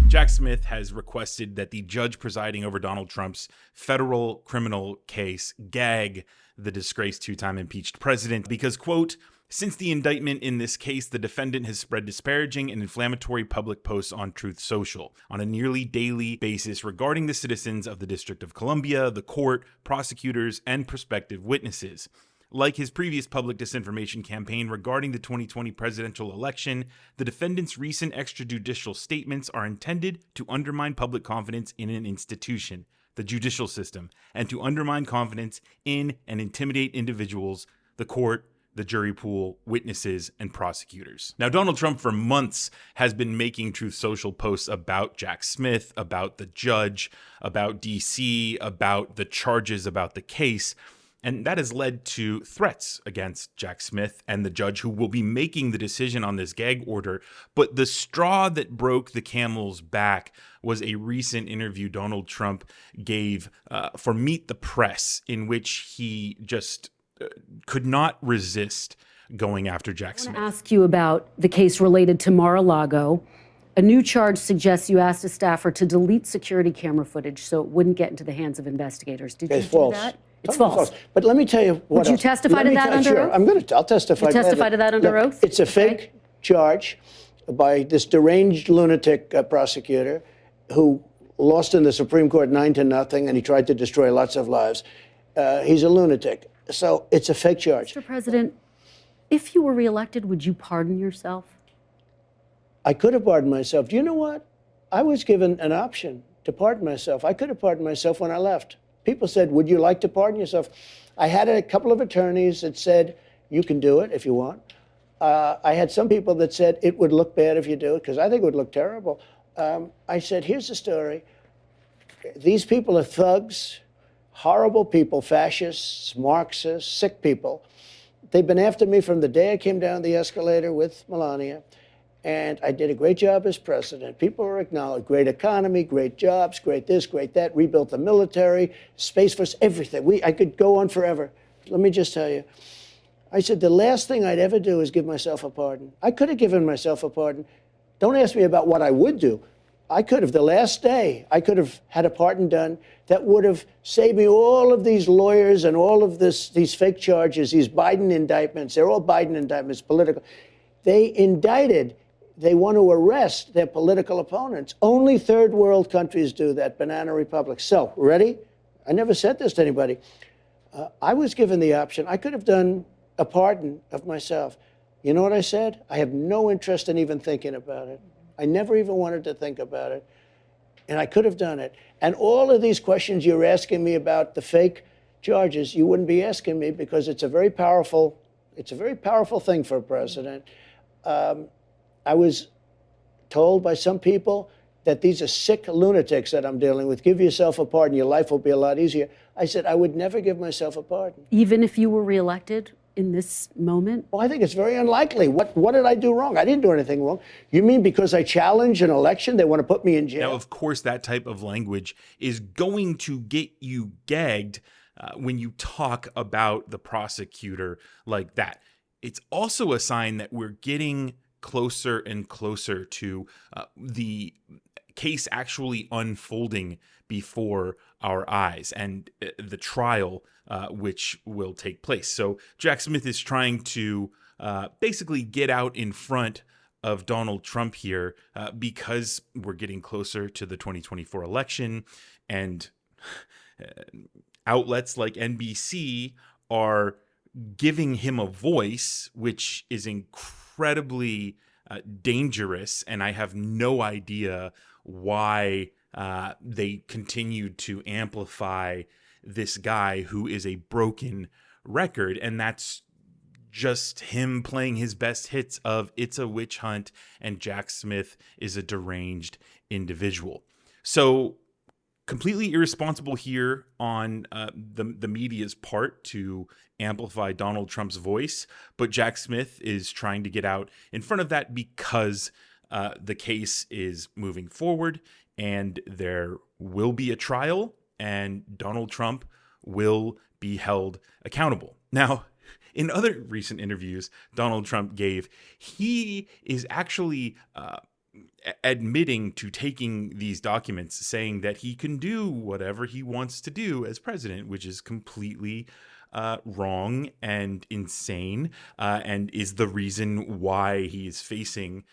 Jack Smith has requested that the judge presiding over Donald Trump's federal criminal case gag the disgraced two-time impeached president because, quote, since the indictment in this case, the defendant has spread disparaging and inflammatory public posts on Truth Social on a nearly daily basis regarding the citizens of the District of Columbia, the court, prosecutors, and prospective witnesses. Like his previous public disinformation campaign regarding the 2020 presidential election, the defendant's recent extrajudicial statements are intended to undermine public confidence in an institution, the judicial system, and to undermine confidence in and intimidate individuals, the court, the jury pool, witnesses, and prosecutors. Now, Donald Trump for months has been making Truth Social posts about Jack Smith, about the judge, about DC, about the charges, about the case. And that has led to threats against Jack Smith and the judge who will be making the decision on this gag order. But the straw that broke the camel's back was a recent interview Donald Trump gave for Meet the Press, in which he just could not resist going after Jack Smith. I want to ask you about the case related to Mar-a-Lago. A new charge suggests you asked a staffer to delete security camera footage so it wouldn't get into the hands of investigators. Did you do that? It's false. But let me tell you what Would you testify to that under oath? I'll testify. You testify to that under oath? It's a fake charge by this deranged lunatic prosecutor who lost in the Supreme Court 9-0, and he tried to destroy lots of lives. He's a lunatic. So it's a fake charge. Mr. President, if you were reelected, would you pardon yourself? I could have pardoned myself. Do you know what? I was given an option to pardon myself. I could have pardoned myself when I left. People said, would you like to pardon yourself? I had a couple of attorneys that said, you can do it if you want. I had some people that said it would look bad if you do it, because I think it would look terrible. I said, here's the story. These people are thugs, horrible people, fascists, Marxists, sick people. They've been after me from the day I came down the escalator with Melania. And I did a great job as president. People were acknowledged. Great economy, great jobs, great this, great that. Rebuilt the military, Space Force, everything. I could go on forever. Let me just tell you. I said, the last thing I'd ever do is give myself a pardon. I could have given myself a pardon. Don't ask me about what I would do. I could have, the last day, I could have had a pardon done that would have saved me all of these lawyers and all of these fake charges, these Biden indictments. They're all Biden indictments, political. They indicted. They want to arrest their political opponents. Only third world countries do that, banana republics. So, ready? I never said this to anybody. I was given the option. I could have done a pardon of myself. You know what I said? I have no interest in even thinking about it. I never even wanted to think about it. And I could have done it. And all of these questions you're asking me about the fake charges, you wouldn't be asking me because it's a very powerful thing for a president. I was told by some people that these are sick lunatics that I'm dealing with. Give yourself a pardon. Your life will be a lot easier. I said, I would never give myself a pardon. Even if you were reelected in this moment? Well, I think it's very unlikely. What did I do wrong? I didn't do anything wrong. You mean because I challenged an election, they want to put me in jail? Now, of course, that type of language is going to get you gagged when you talk about the prosecutor like that. It's also a sign that we're getting closer and closer to the case actually unfolding before our eyes and the trial which will take place. So Jack Smith is trying to basically get out in front of Donald Trump here because we're getting closer to the 2024 election, and outlets like NBC are giving him a voice, which is incredibly dangerous, and I have no idea why they continue to amplify this guy who is a broken record, and that's just him playing his best hits of It's a Witch Hunt and Jack Smith is a deranged individual. So completely irresponsible here on the media's part to amplify Donald Trump's voice, but Jack Smith is trying to get out in front of that because the case is moving forward and there will be a trial and Donald Trump will be held accountable. Now, in other recent interviews Donald Trump gave, he is actually admitting to taking these documents, saying that he can do whatever he wants to do as president, which is completely wrong and insane, and is the reason why he is facing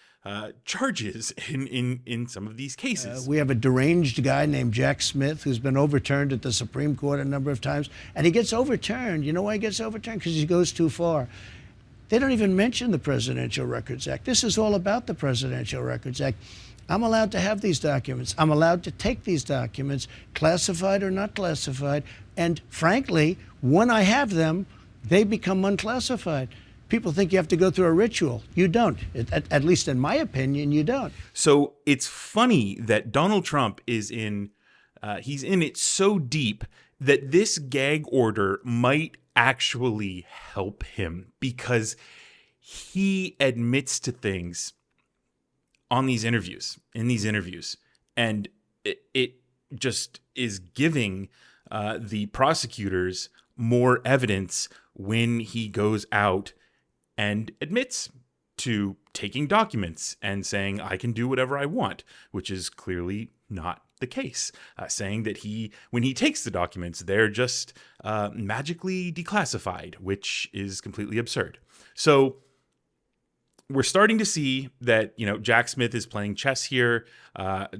charges in some of these cases. We have a deranged guy named Jack Smith who's been overturned at the Supreme Court a number of times, and he gets overturned. You know why he gets overturned? Because he goes too far. They don't even mention the Presidential Records Act. This is all about the Presidential Records Act. I'm allowed to have these documents. I'm allowed to take these documents, classified or not classified. And frankly, when I have them, they become unclassified. People think you have to go through a ritual. You don't. At least in my opinion, you don't. So it's funny that Donald Trump is he's in it so deep that this gag order might actually help him, because he admits to things in these interviews, and it just is giving the prosecutors more evidence when he goes out and admits to taking documents and saying, I can do whatever I want, which is clearly not the case. Saying that when he takes the documents, they're just magically declassified, which is completely absurd. So we're starting to see that, Jack Smith is playing chess here.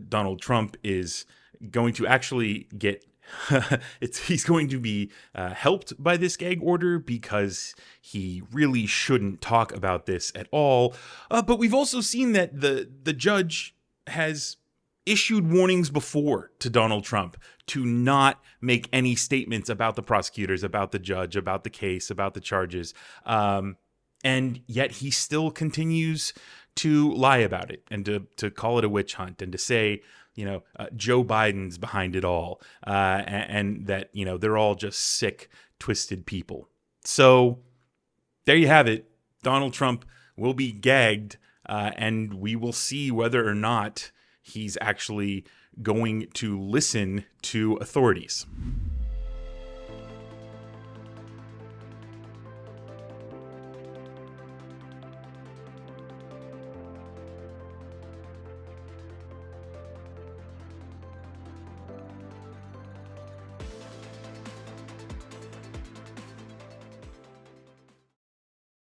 Donald Trump is going to actually get he's going to be helped by this gag order, because he really shouldn't talk about this at all. But we've also seen that the judge has issued warnings before to Donald Trump to not make any statements about the prosecutors, about the judge, about the case, about the charges. And yet he still continues to lie about it, and to call it a witch hunt, and to say, Joe Biden's behind it all, and that, they're all just sick, twisted people. So there you have it. Donald Trump will be gagged, and we will see whether or not he's actually going to listen to authorities.